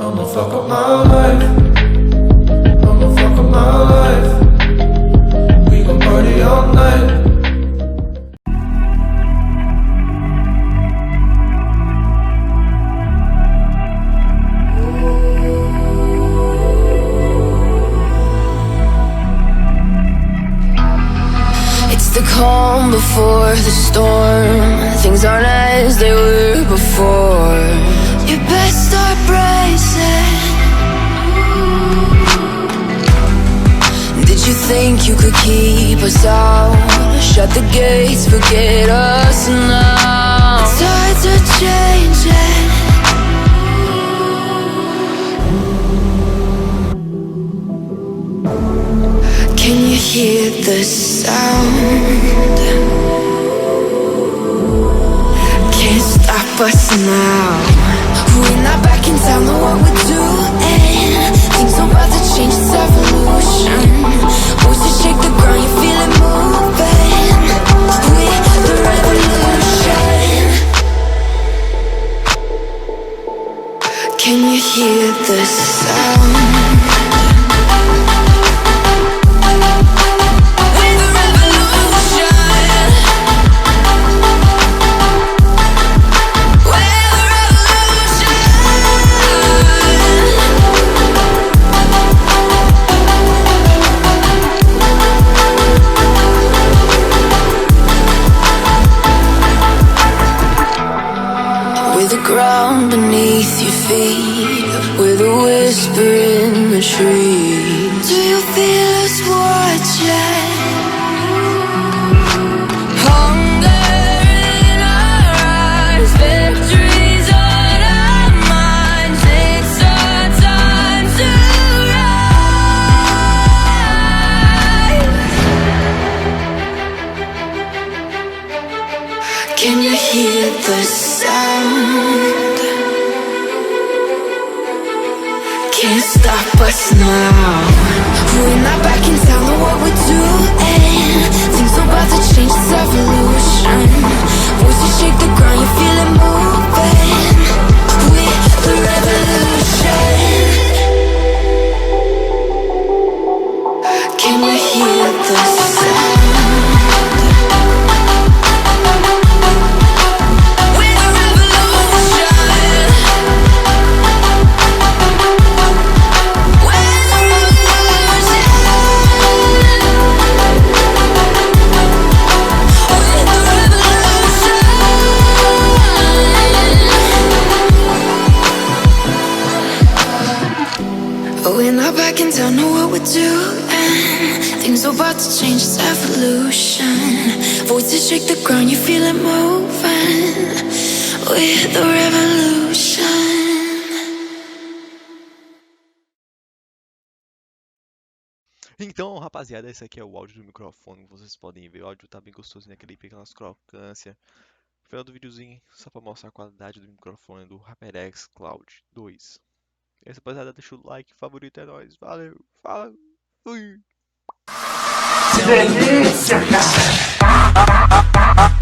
I'ma fuck up my life. I'ma fuck up my life. We gon' party all night. It's the calm before the storm. Things aren't as they were before. You best start bracing. Did you think you could keep us out? Shut the gates, forget us now. The tides are changing. Can you hear the sound? Can't stop us now. We're not back in town, know what we're doing. Things are about to change, it's evolution. Voices shake the ground, you feel it moving. We're the revolution. Can you hear the sound? Ground beneath your feet, with a whisper in the trees. Do you feel us watching? Hunger in our eyes, victories on our minds. It's our time to rise. Can you hear the sound? Can't stop us now. We're not back in town, know what we're doing. Things are about to change, it's evolution. Voices shake the ground, you feel it moving. We're the revolution. Can you hear the sound? We're not back in town, know what we're doing. Things are about to change, it's evolution. Voices shake the ground, you feel it moving. We're the revolution. Então, rapaziada, esse aqui é o áudio do microfone. Vocês podem ver, o áudio tá bem gostosinho, aquele pequenas crocância. No final do videozinho, só pra mostrar a qualidade do microfone do Hyperx Cloud 2. E aí, rapaziada, deixa o like, favorito, é nóis. Valeu, fala, fui! Delícia, cara!